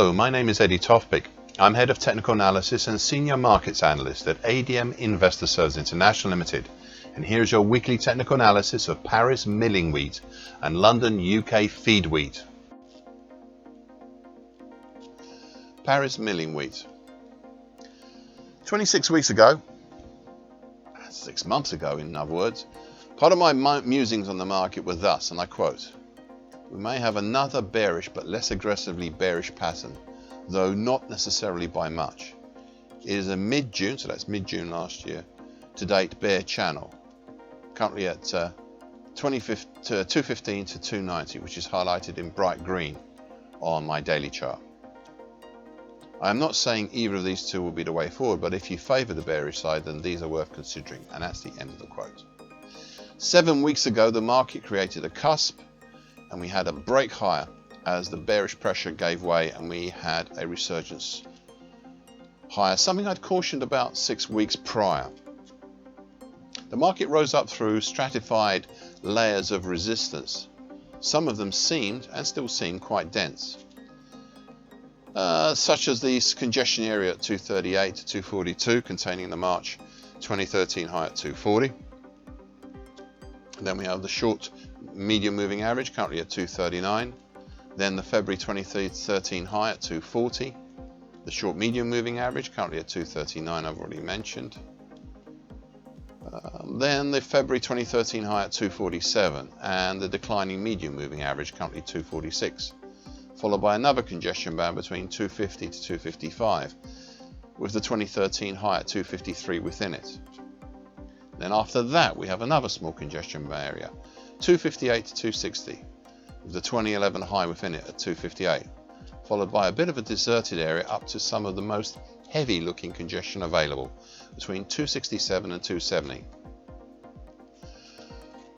Hello, my name is Eddie Tofpik. I'm Head of Technical Analysis and Senior Markets Analyst at ADM Investor Services International Limited. And here's your weekly technical analysis of Paris milling wheat and London UK feed wheat. Paris milling wheat. 26 weeks ago, 6 months ago in other words, part of my musings on the market were thus, and I quote, "We may have another bearish but less aggressively bearish pattern, though not necessarily by much. It is a mid-June, so that's mid-June last year, to date bear channel, currently at 215 to 290, which is highlighted in bright green on my daily chart. I am not saying either of these two will be the way forward, but if you favour the bearish side, then these are worth considering," and that's the end of the quote. 7 weeks ago, the market created a cusp, and we had a break higher as the bearish pressure gave way and we had a resurgence higher, something I'd cautioned about 6 weeks prior. The market rose up through stratified layers of resistance. Some of them seemed, and still seem, quite dense, such as the congestion area at 238 to 242, containing the March 2013 high at 240. Then we have the short medium moving average currently at 239. Then the February 2013 high at 240. The short medium moving average currently at 239, I've already mentioned. Then the February 2013 high at 247, and the declining medium moving average currently 246, followed by another congestion band between 250 to 255, with the 2013 high at 253 within it. Then after that we have another small congestion area, 258 to 260, with the 2011 high within it at 258, followed by a bit of a deserted area up to some of the most heavy looking congestion available, between 267 and 270.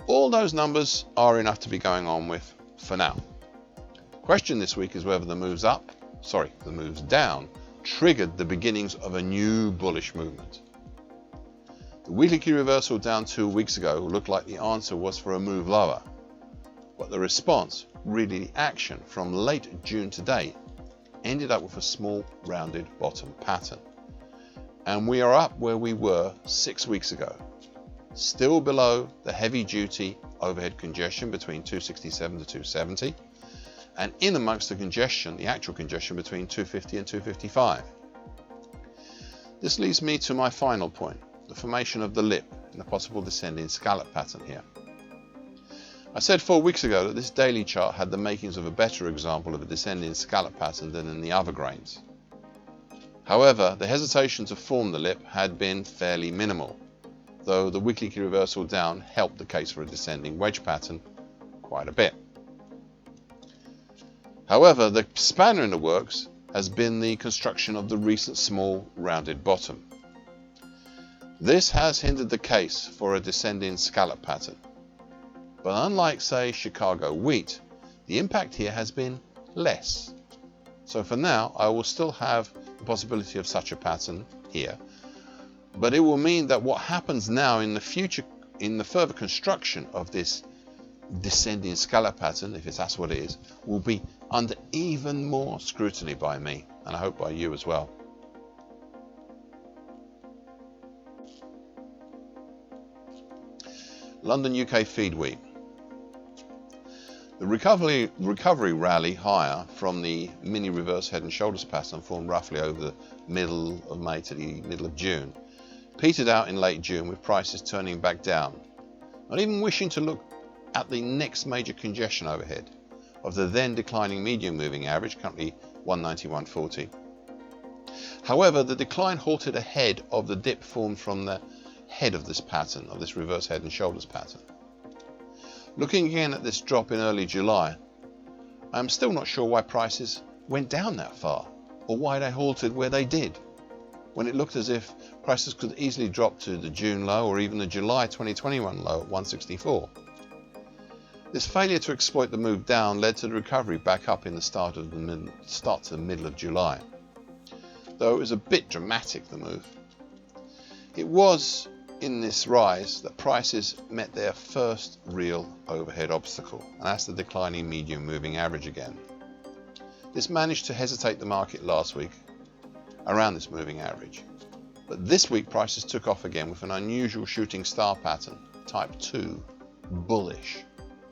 All those numbers are enough to be going on with for now. The question this week is whether the moves down triggered the beginnings of a new bullish movement. The weekly reversal down 2 weeks ago looked like the answer was for a move lower, but the response, really the action from late June to date, ended up with a small rounded bottom pattern. And we are up where we were 6 weeks ago, still below the heavy duty overhead congestion between 267 to 270, and in amongst the congestion, the actual congestion between 250 and 255. This leads me to my final point, the formation of the lip and the possible descending scallop pattern here. I said 4 weeks ago that this daily chart had the makings of a better example of a descending scallop pattern than in the other grains. However, the hesitation to form the lip had been fairly minimal, though the weekly reversal down helped the case for a descending wedge pattern quite a bit. However, the spanner in the works has been the construction of the recent small rounded bottom. This has hindered the case for a descending scallop pattern. But unlike, say, Chicago wheat, the impact here has been less. So for now, I will still have the possibility of such a pattern here, but it will mean that what happens now in the future, in the further construction of this descending scallop pattern, if that's what it is, will be under even more scrutiny by me, and I hope by you as well. London UK feed wheat. The recovery rally higher from the mini reverse head and shoulders pattern formed roughly over the middle of May to the middle of June petered out in late June, with prices turning back down, not even wishing to look at the next major congestion overhead of the then declining medium moving average, currently 190-140. However, the decline halted ahead of the dip formed from the head of this pattern, of this reverse head and shoulders pattern. Looking again at this drop in early July, I am still not sure why prices went down that far, or why they halted where they did, when it looked as if prices could easily drop to the June low or even the July 2021 low at 164. This failure to exploit the move down led to the recovery back up in the start to the middle of July, though it was a bit dramatic, the move. It was in this rise that prices met their first real overhead obstacle, and that's the declining medium moving average again. This managed to hesitate the market last week around this moving average. But this week prices took off again with an unusual shooting star pattern, type 2, bullish.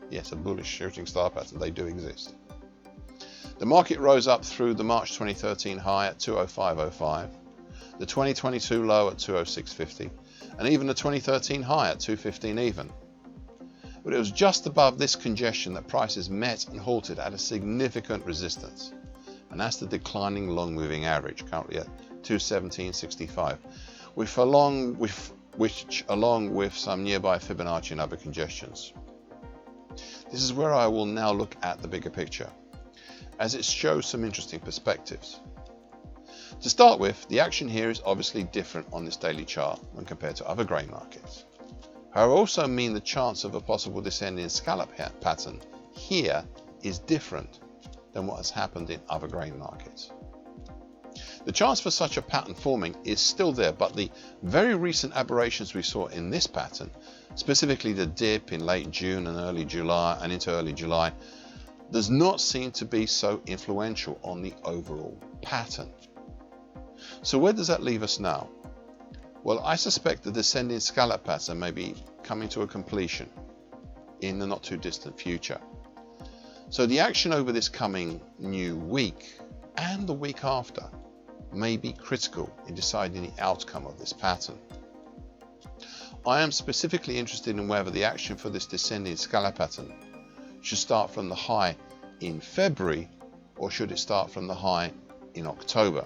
Yes, a bullish shooting star pattern, they do exist. The market rose up through the March 2013 high at 205.05, the 2022 low at 206.50, and even the 2013 high at 215 even. But it was just above this congestion that prices met and halted at a significant resistance, and that's the declining long moving average, currently at 217.65, which along with some nearby Fibonacci and other congestions. This is where I will now look at the bigger picture, as it shows some interesting perspectives. To start with, the action here is obviously different on this daily chart when compared to other grain markets. However, I also mean the chance of a possible descending scallop pattern here is different than what has happened in other grain markets. The chance for such a pattern forming is still there, but the very recent aberrations we saw in this pattern, specifically the dip in late June and early July and into early July, does not seem to be so influential on the overall pattern. So where does that leave us now? Well, I suspect the descending scallop pattern may be coming to a completion in the not too distant future. So the action over this coming new week and the week after may be critical in deciding the outcome of this pattern. I am specifically interested in whether the action for this descending scallop pattern should start from the high in February or should it start from the high in October.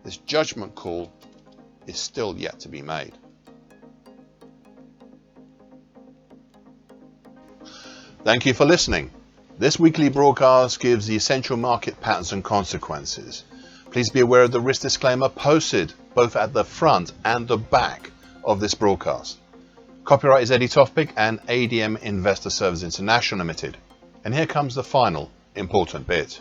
This judgment call is still yet to be made. Thank you for listening. This weekly broadcast gives the essential market patterns and consequences. Please be aware of the risk disclaimer posted both at the front and the back of this broadcast. Copyright is Eddie Tofpik and ADM Investor Services International Limited. And here comes the final important bit.